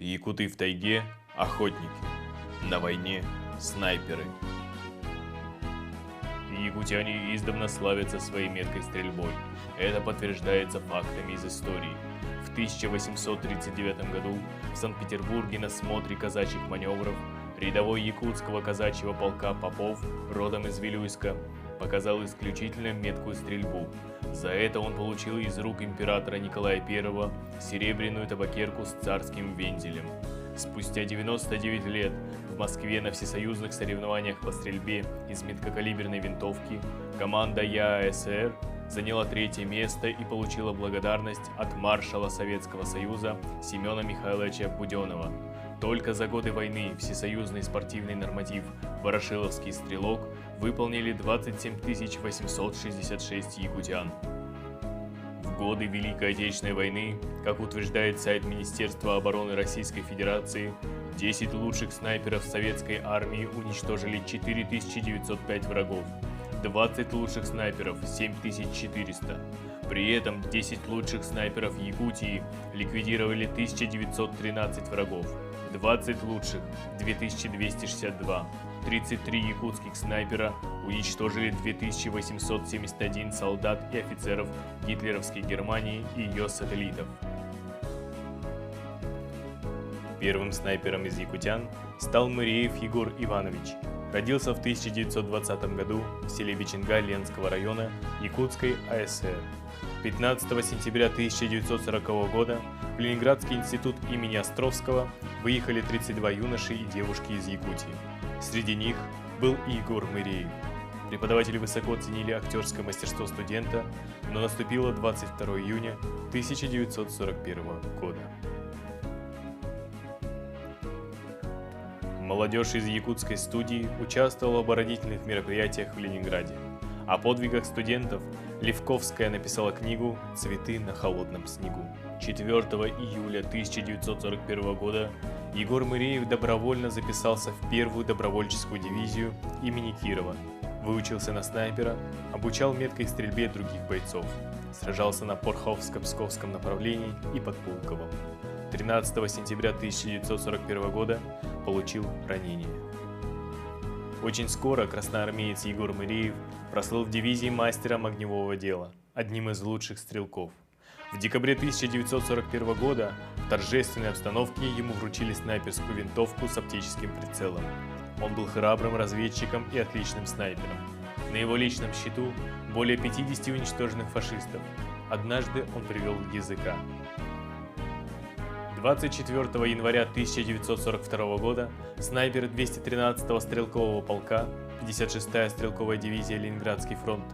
Якуты в тайге – охотники, на войне – снайперы. Якутяне издавна славятся своей меткой стрельбой. Это подтверждается фактами из истории. В 1839 году в Санкт-Петербурге на смотре казачьих маневров рядовой якутского казачьего полка Попов, родом из Вилюйска, показал исключительно меткую стрельбу. За это он получил из рук императора Николая I серебряную табакерку с царским вензелем. Спустя 99 лет в Москве на всесоюзных соревнованиях по стрельбе из меткокалиберной винтовки команда ЯАСР заняла 3-е место и получила благодарность от маршала Советского Союза Семена Михайловича Буденова. Только за годы войны всесоюзный спортивный норматив «Ворошиловский стрелок» выполнили 27 866 якутян. В годы Великой Отечественной войны, как утверждает сайт Министерства обороны Российской Федерации, 10 лучших снайперов советской армии уничтожили 4905 врагов, 20 лучших снайперов – 7400. При этом 10 лучших снайперов Якутии ликвидировали 1913 врагов, 20 лучших – 2262. 33 якутских снайпера уничтожили 2871 солдат и офицеров гитлеровской Германии и ее сателлитов. Первым снайпером из якутян стал Мыреев Егор Иванович. Родился в 1920 году в селе Веченга Ленского района Якутской АСР. 15 сентября 1940 года в Ленинградский институт имени Островского выехали 32 юноши и девушки из Якутии. Среди них был и Егор Мыреев. Преподаватели высоко ценили актерское мастерство студента, но наступило 22 июня 1941 года. Молодежь из якутской студии участвовала в оборонительных мероприятиях в Ленинграде. О подвигах студентов Левковская написала книгу «Цветы на холодном снегу». 4 июля 1941 года Егор Мыреев добровольно записался в первую добровольческую дивизию имени Кирова, выучился на снайпера, обучал меткой стрельбе других бойцов, сражался на Порховско-Псковском направлении и под Пулково. 13 сентября 1941 года получил ранение. Очень скоро красноармеец Егор Мыреев прослыл в дивизии мастером огневого дела, одним из лучших стрелков. В декабре 1941 года в торжественной обстановке ему вручили снайперскую винтовку с оптическим прицелом. Он был храбрым разведчиком и отличным снайпером. На его личном счету более 50 уничтоженных фашистов. Однажды он привел языка. 24 января 1942 года снайпер 213-го стрелкового полка, 56-я стрелковая дивизия Ленинградский фронт,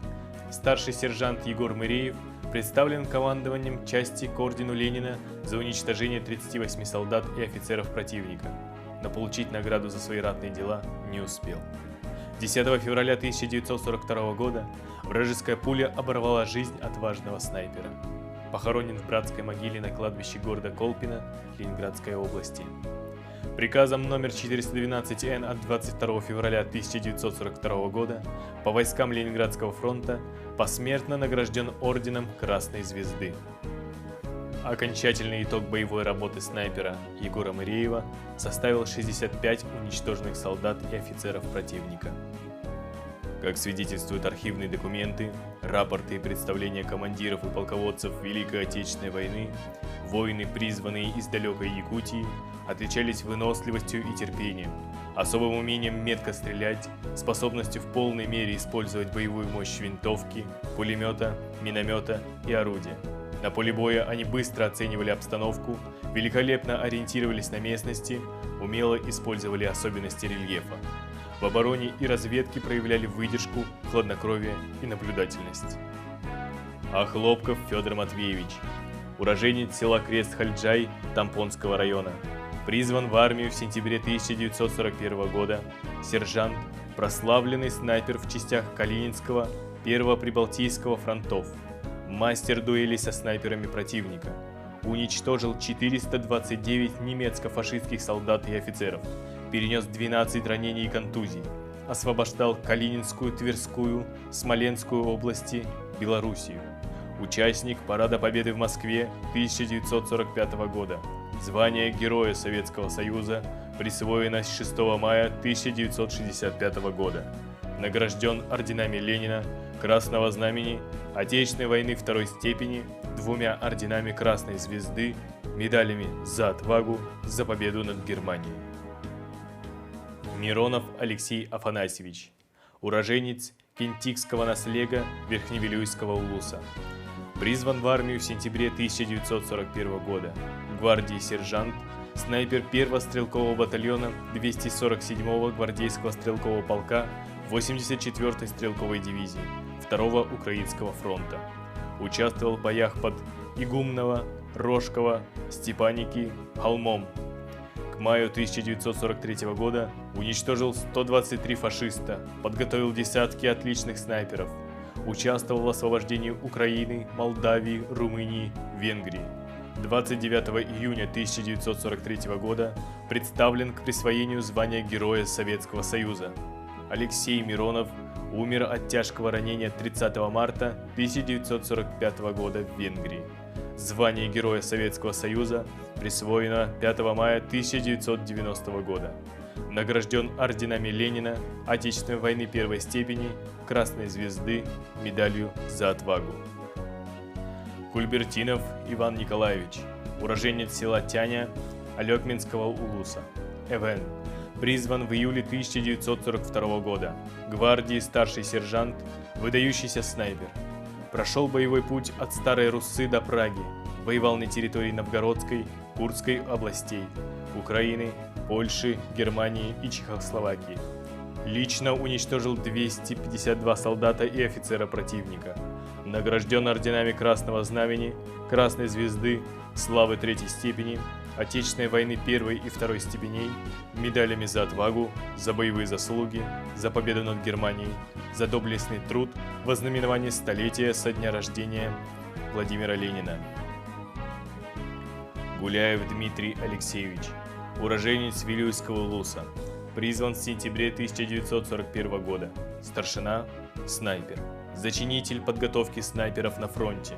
старший сержант Егор Мыреев представлен командованием части к ордену Ленина за уничтожение 38 солдат и офицеров противника, но получить награду за свои ратные дела не успел. 10 февраля 1942 года вражеская пуля оборвала жизнь отважного снайпера. Похоронен в братской могиле на кладбище города Колпино Ленинградской области. Приказом номер 412-Н от 22 февраля 1942 года по войскам Ленинградского фронта посмертно награжден орденом Красной Звезды. Окончательный итог боевой работы снайпера Егора Мыреева составил 65 уничтоженных солдат и офицеров противника. Как свидетельствуют архивные документы, рапорты и представления командиров и полководцев Великой Отечественной войны, воины, призванные из далекой Якутии, отличались выносливостью и терпением, особым умением метко стрелять, способностью в полной мере использовать боевую мощь винтовки, пулемета, миномета и орудия. На поле боя они быстро оценивали обстановку, великолепно ориентировались на местности, умело использовали особенности рельефа. В обороне и разведке проявляли выдержку, хладнокровие и наблюдательность. Хлопков Федор Матвеевич, уроженец села Крест-Хальджай Тампонского района, призван в армию в сентябре 1941 года, сержант, прославленный снайпер в частях Калининского, Первого Прибалтийского фронтов, мастер дуэли со снайперами противника, уничтожил 429 немецко-фашистских солдат и офицеров, перенес 12 ранений и контузий, освобождал Калининскую, Тверскую, Смоленскую области, Белоруссию. Участник Парада Победы в Москве 1945 года. Звание Героя Советского Союза присвоено с 6 мая 1965 года. Награжден орденами Ленина, Красного Знамени, Отечественной войны второй степени, 2 орденами Красной Звезды, медалями за отвагу, за победу над Германией. Миронов Алексей Афанасьевич, уроженец Кентикского наслега Верхневилюйского улуса. Призван в армию в сентябре 1941 года. В гвардии сержант, снайпер 1-го стрелкового батальона 247-го гвардейского стрелкового полка 84-й стрелковой дивизии 2-го Украинского фронта. Участвовал в боях под Игумново, Рожково, Степаники, Холмом. К маю 1943 года уничтожил 123 фашиста, подготовил десятки отличных снайперов. Участвовал в освобождении Украины, Молдавии, Румынии, Венгрии. 29 июня 1943 года представлен к присвоению звания Героя Советского Союза. Алексей Миронов умер от тяжкого ранения 30 марта 1945 года в Венгрии. Звание Героя Советского Союза присвоено 5 мая 1990 года. Награжден орденами Ленина, Отечественной войны первой степени, Красной Звезды, медалью за отвагу. Кульбертинов Иван Николаевич, уроженец села Тяня Алекминского улуса, ЭВН. Призван в июле 1942 года. Гвардии старший сержант, выдающийся снайпер. Прошел боевой путь от Старой Руссы до Праги. Воевал на территории Новгородской, Курской областей, Украины, Польши, Германии и Чехословакии. Лично уничтожил 252 солдата и офицера противника. Награжден орденами Красного Знамени, Красной Звезды, Славы Третьей степени, Отечественной войны первой и второй степеней, медалями за отвагу, за боевые заслуги, за победу над Германией, за доблестный труд во знаменование столетия со дня рождения Владимира Ленина. Гуляев Дмитрий Алексеевич, уроженец Вилюйского улуса, призван в сентябре 1941 года, старшина, снайпер, зачинитель подготовки снайперов на фронте.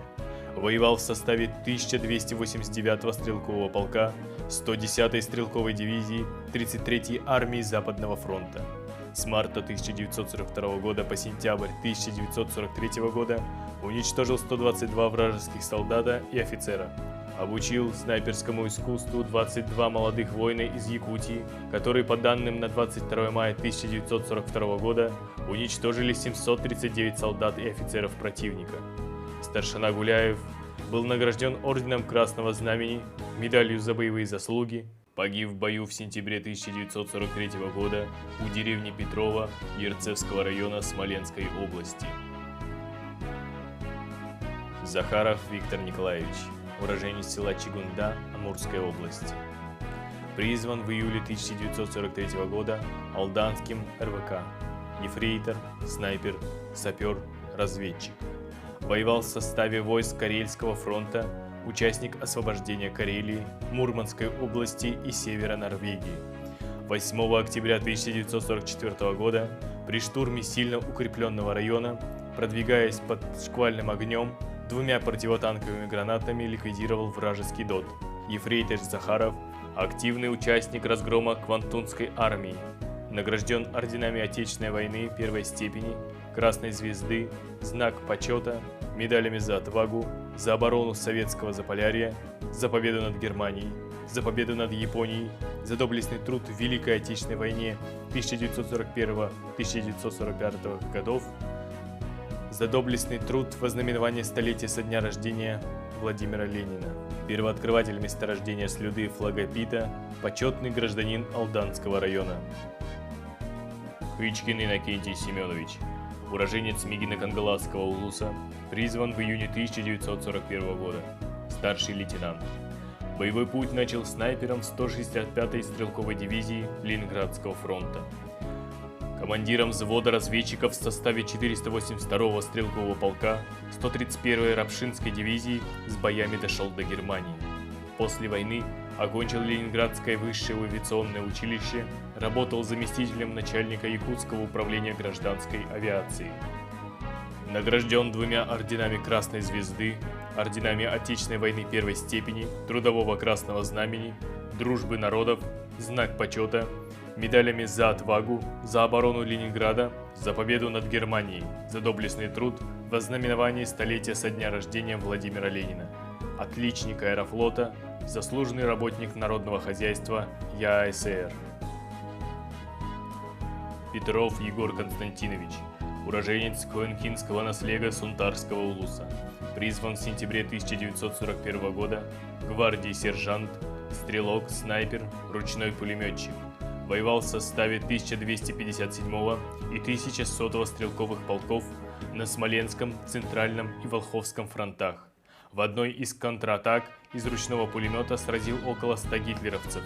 Воевал в составе 1289-го стрелкового полка, 110-й стрелковой дивизии, 33-й армии Западного фронта. С марта 1942 года по сентябрь 1943 года уничтожил 122 вражеских солдата и офицера. Обучил снайперскому искусству 22 молодых воина из Якутии, которые, по данным на 22 мая 1942 года, уничтожили 739 солдат и офицеров противника. Старшина Гуляев был награжден орденом Красного Знамени, медалью за боевые заслуги, погиб в бою в сентябре 1943 года у деревни Петрова Ярцевского района Смоленской области. Захаров Виктор Николаевич, уроженец села Чигунда Амурской области. Призван в июле 1943 года Алданским РВК. Ефрейтор, снайпер, сапер, разведчик. Воевал в составе войск Карельского фронта, участник освобождения Карелии, Мурманской области и севера Норвегии. 8 октября 1944 года при штурме сильно укрепленного района, продвигаясь под шквальным огнем, 2 противотанковыми гранатами ликвидировал вражеский ДОТ. Ефрейтор Захаров – активный участник разгрома Квантунской армии. Награжден орденами Отечественной войны первой степени, Красной Звезды, Знак почета, медалями за отвагу, за оборону Советского Заполярья, за победу над Германией, за победу над Японией, за доблестный труд в Великой Отечественной войне 1941-1945 годов, за доблестный труд во знаменование столетия со дня рождения Владимира Ленина. Первооткрыватель месторождения слюды флагопита, почетный гражданин Алданского района. Хычкин Иннокентий Семенович, уроженец Мигино-Кангаласского улуса, призван в июне 1941 года, старший лейтенант. Боевой путь начал снайпером 165-й стрелковой дивизии Ленинградского фронта. Командиром взвода разведчиков в составе 482-го стрелкового полка 131-й Рапшинской дивизии с боями дошел до Германии. После войны окончил Ленинградское высшее авиационное училище, работал заместителем начальника Якутского управления гражданской авиации. Награжден 2 орденами Красной Звезды, орденами Отечественной войны первой степени, Трудового Красного Знамени, Дружбы народов, Знак почета, медалями за отвагу, за оборону Ленинграда, за победу над Германией, за доблестный труд в ознаменовании столетия со дня рождения Владимира Ленина, отличник аэрофлота, заслуженный работник народного хозяйства ЯСР. Петров Егор Константинович, уроженец Коэнхинского наслега Сунтарского улуса, призван в сентябре 1941 года, гвардии сержант, стрелок, снайпер, ручной пулеметчик. Воевал в составе 1257 и 1100 стрелковых полков на Смоленском, Центральном и Волховском фронтах. В одной из контратак из ручного пулемета сразил около 100 гитлеровцев.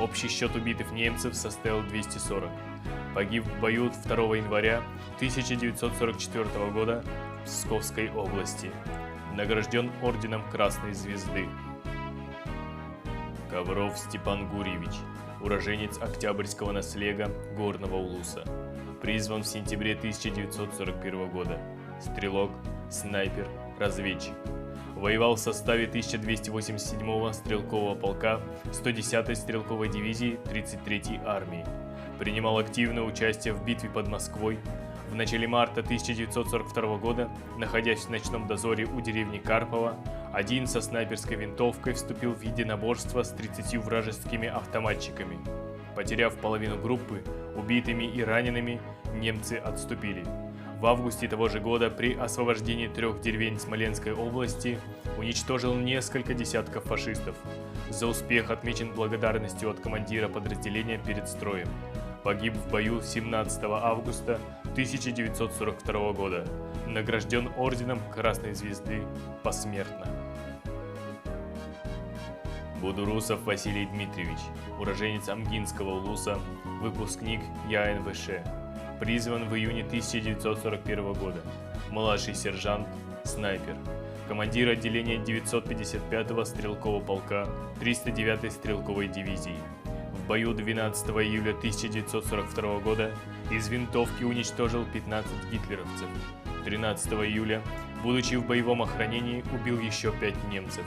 Общий счет убитых немцев составил 240. Погиб в бою 2 января 1944 года в Псковской области. Награжден орденом Красной Звезды. Ковров Степан Гурьевич, уроженец Октябрьского наслега Горного улуса. Призван в сентябре 1941 года. Стрелок, снайпер, разведчик. Воевал в составе 1287-го стрелкового полка 110-й стрелковой дивизии 33-й армии. Принимал активное участие в битве под Москвой. В начале марта 1942 года, находясь в ночном дозоре у деревни Карпово, один со снайперской винтовкой вступил в единоборство с 30 вражескими автоматчиками. Потеряв половину группы, убитыми и ранеными, немцы отступили. В августе того же года при освобождении 3 деревень Смоленской области уничтожил несколько десятков фашистов. За успех отмечен благодарностью от командира подразделения перед строем. Погиб в бою 17 августа 1942 года. Награжден орденом Красной Звезды посмертно. Будурусов Василий Дмитриевич, уроженец Амгинского улуса, выпускник ЯНВШ. Призван в июне 1941 года. Младший сержант, снайпер. Командир отделения 955-го стрелкового полка 309-й стрелковой дивизии. В бою 12 июля 1942 года из винтовки уничтожил 15 гитлеровцев. 13 июля, будучи в боевом охранении, убил еще 5 немцев.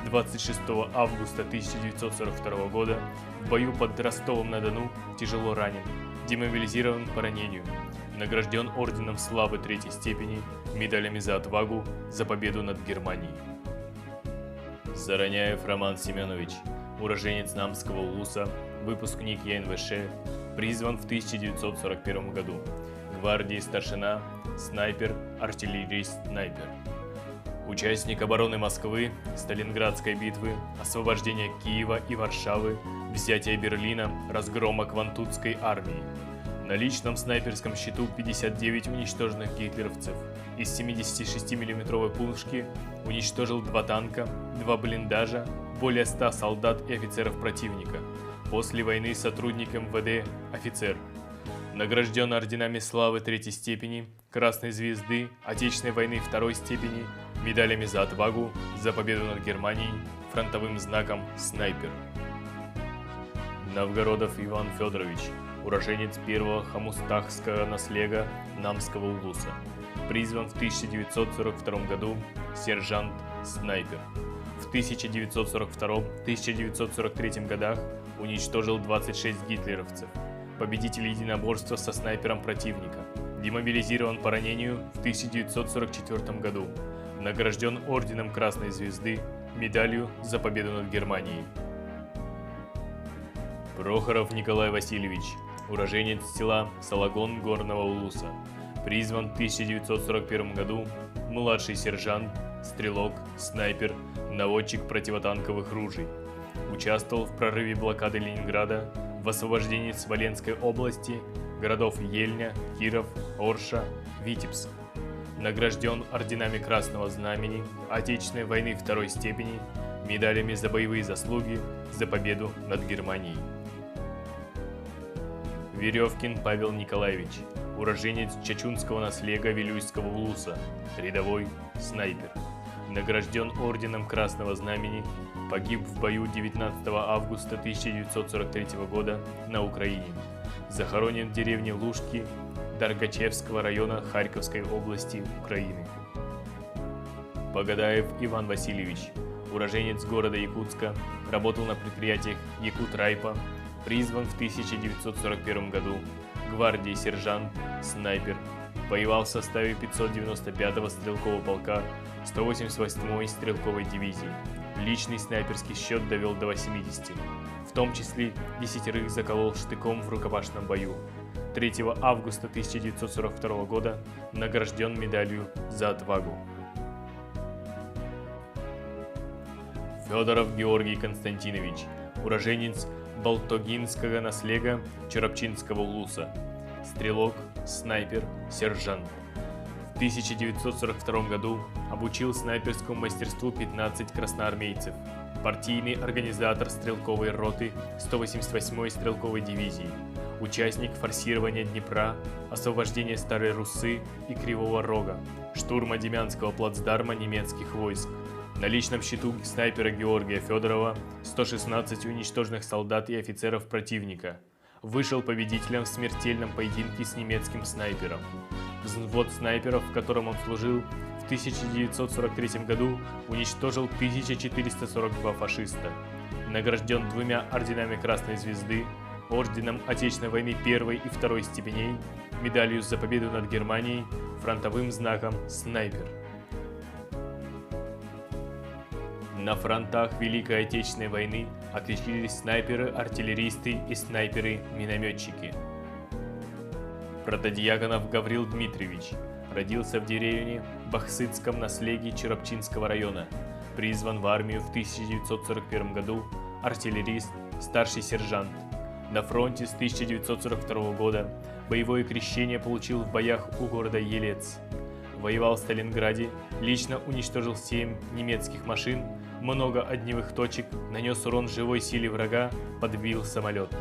26 августа 1942 года в бою под Ростовом-на-Дону тяжело ранен, демобилизирован по ранению. Награжден орденом Славы 3-й степени, медалями за отвагу, за победу над Германией. Зараняев Роман Семенович, уроженец Намского улуса, выпускник ЯНВШ, призван в 1941 году. Гвардии старшина, снайпер, артиллерист-снайпер. Участник обороны Москвы, Сталинградской битвы, освобождения Киева и Варшавы, взятия Берлина, разгрома Квантунской армии. На личном снайперском счету 59 уничтоженных гитлеровцев. Из 76 мм пушки уничтожил 2 танка, 2 блиндажа, более 100 солдат и офицеров противника. После войны сотрудник МВД, офицер. Награжден орденами Славы 3-й степени, Красной Звезды, Отечественной войны 2-й степени, медалями за отвагу, за победу над Германией, фронтовым знаком «Снайпер». Новгородов Иван Федорович, уроженец 1-го хамустахского наслега Намского улуса. Призван в 1942 году, сержант, снайпер. В 1942-1943 годах уничтожил 26 гитлеровцев. Победитель единоборства со снайпером противника. Демобилизирован по ранению в 1944 году. Награжден орденом Красной Звезды, медалью за победу над Германией. Прохоров Николай Васильевич, уроженец села Салагон Горного улуса. Призван в 1941 году, младший сержант, стрелок, снайпер, наводчик противотанковых ружей. Участвовал в прорыве блокады Ленинграда, в освобождении Смоленской области, городов Ельня, Киров, Орша, Витебск. Награжден орденами Красного Знамени, Отечественной войны 2-й степени, медалями за боевые заслуги, за победу над Германией. Веревкин Павел Николаевич, уроженец Чачунского наслега Вилюйского улуса, рядовой, снайпер. Награжден орденом Красного Знамени, погиб в бою 19 августа 1943 года на Украине. Захоронен в деревне Лужки Даргачевского района Харьковской области, Украины. Погадаев Иван Васильевич, уроженец города Якутска, работал на предприятиях Якутрайпа, призван в 1941 году, гвардии сержант, снайпер, воевал в составе 595-го стрелкового полка 188-й стрелковой дивизии. Личный снайперский счет довел до 80, в том числе 10 заколол штыком в рукопашном бою. 3 августа 1942 года награжден медалью за отвагу. Федоров Георгий Константинович, уроженец Балтогинского наслега Чарапчинского улуса, стрелок, снайпер, сержант. В 1942 году обучил снайперскому мастерству 15 красноармейцев, партийный организатор стрелковой роты 188-й стрелковой дивизии, участник форсирования Днепра, освобождения Старой Руссы и Кривого Рога, штурма Демянского плацдарма немецких войск. На личном счету снайпера Георгия Федорова 116 уничтоженных солдат и офицеров противника. Вышел победителем в смертельном поединке с немецким снайпером. Взвод снайперов, в котором он служил, в 1943 году уничтожил 1442 фашиста. Награжден 2 орденами Красной Звезды, орденом Отечественной войны 1 и 2 степеней, медалью за победу над Германией, фронтовым знаком «Снайпер». На фронтах Великой Отечественной войны отличились снайперы-артиллеристы и снайперы-минометчики. Протодьяконов Гаврил Дмитриевич родился в деревне Бахсыцком наслеге Чарапчинского района, призван в армию в 1941 году, артиллерист, старший сержант. На фронте с 1942 года боевое крещение получил в боях у города Елец. Воевал в Сталинграде, лично уничтожил 7 немецких машин, много огневых точек, нанес урон живой силе врага, подбил самолет.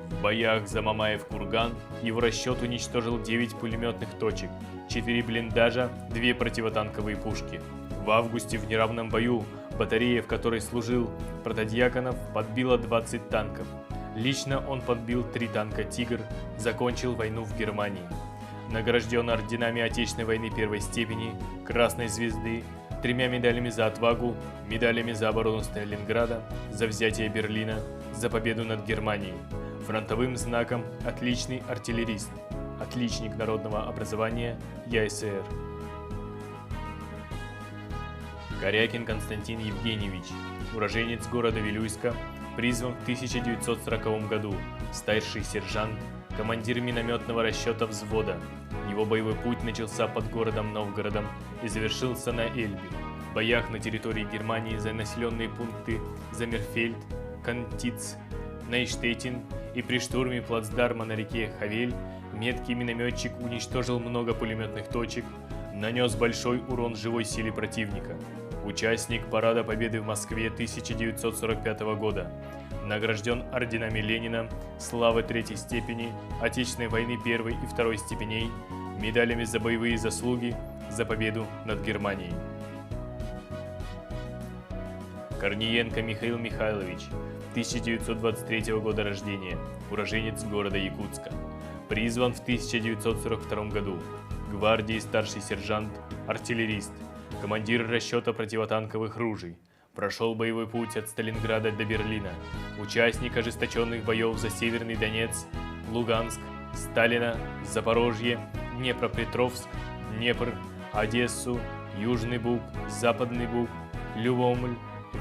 В боях за Мамаев-Курган его расчет уничтожил 9 пулеметных точек, 4 блиндажа, 2 противотанковые пушки. В августе в неравном бою батарея, в которой служил Протодьяконов, подбила 20 танков. Лично он подбил 3 танка «Тигр», закончил войну в Германии. Награжден орденами Отечественной войны 1 степени, Красной Звезды, 3 медалями за отвагу, медалями за оборону Сталинграда, за взятие Берлина, за победу над Германией, фронтовым знаком «Отличный артиллерист», отличник народного образования ЯСР. Корякин Константин Евгеньевич, уроженец города Вилюйска, призван в 1940 году, старший сержант, командир минометного расчета взвода. Его боевой путь начался под городом Новгородом и завершился на Эльбе. В боях на территории Германии за населенные пункты Замерфельд, Кантиц, Нейштеттин и при штурме плацдарма на реке Хавель меткий минометчик уничтожил много пулеметных точек, нанес большой урон живой силе противника. Участник Парада Победы в Москве 1945 года. Награжден орденами Ленина, славы 3 степени, Отечественной войны 1 и 2 степеней, медалями за боевые заслуги, за победу над Германией. Корниенко Михаил Михайлович, 1923 года рождения, уроженец города Якутска. Призван в 1942 году, гвардии старший сержант, артиллерист, командир расчета противотанковых ружей. Прошел боевой путь от Сталинграда до Берлина, участник ожесточенных боев за Северный Донец, Луганск, Сталина, Запорожье, Днепропетровск, Днепр, Одессу, Южный Буг, Западный Буг, Любомль,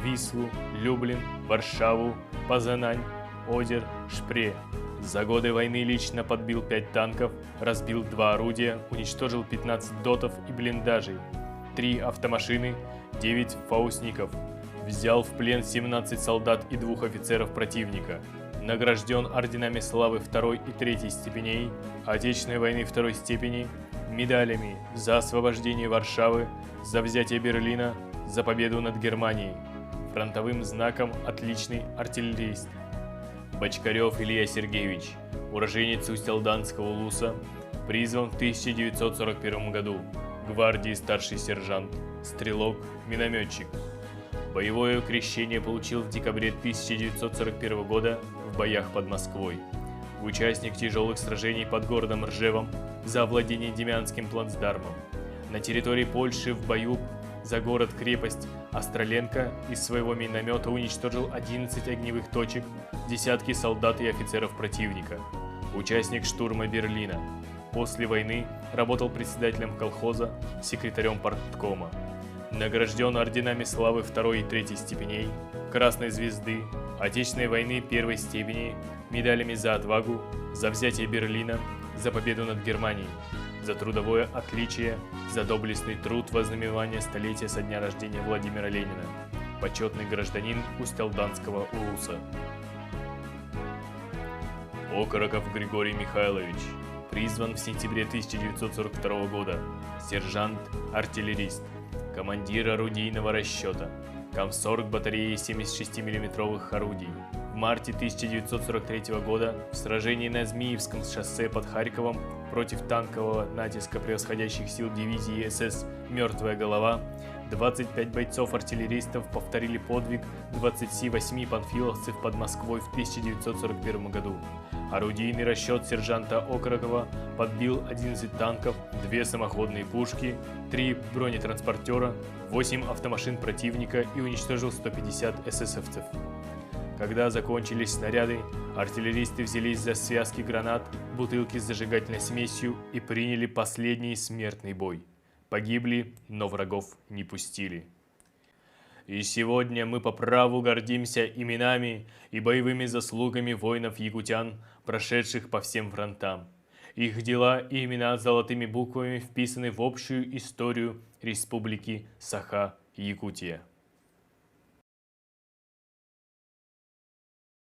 Вислу, Люблин, Варшаву, Позанань, Одер, Шпре. За годы войны лично подбил 5 танков, разбил 2 орудия, уничтожил 15 дотов и блиндажей, 3 автомашины, 9 фаустников. Взял в плен 17 солдат и 2 офицеров противника. Награжден орденами славы 2 и 3 степеней, Отечественной войны 2 степени, медалями за освобождение Варшавы, за взятие Берлина, за победу над Германией, фронтовым знаком «Отличный артиллерист». Бочкарев Илья Сергеевич, уроженец Усть-Алданского улуса, призван в 1941 году, гвардии старший сержант, стрелок, минометчик. Боевое крещение получил в декабре 1941 года в боях под Москвой. Участник тяжелых сражений под городом Ржевом за овладение Демянским плацдармом. На территории Польши в бою за город-крепость Остроленко из своего миномета уничтожил 11 огневых точек, десятки солдат и офицеров противника. Участник штурма Берлина. После войны работал председателем колхоза, секретарем парткома. Награжден орденами славы 2 и 3 степеней, Красной звезды, Отечественной войны 1 степени, медалями за отвагу, за взятие Берлина, за победу над Германией, за трудовое отличие, за доблестный труд во знаменование столетия со дня рождения Владимира Ленина, почетный гражданин Устелданского улуса. Окороков Григорий Михайлович. Призван в сентябре 1942 года. Сержант-артиллерист. Командир орудийного расчета. Комсорг батареи 76 миллиметровых орудий. В марте 1943 года в сражении на Змеевском шоссе под Харьковом против танкового натиска превосходящих сил дивизии СС «Мертвая голова» 25 бойцов-артиллеристов повторили подвиг 28 панфиловцев под Москвой в 1941 году. Орудийный расчет сержанта Окорокова подбил 11 танков, 2 самоходные пушки, 3 бронетранспортера, 8 автомашин противника и уничтожил 150 эсэсовцев. Когда закончились снаряды, артиллеристы взялись за связки гранат, бутылки с зажигательной смесью и приняли последний смертный бой. Погибли, но врагов не пустили. И сегодня мы по праву гордимся именами и боевыми заслугами воинов-якутян, прошедших по всем фронтам. Их дела и имена золотыми буквами вписаны в общую историю Республики Саха-Якутия.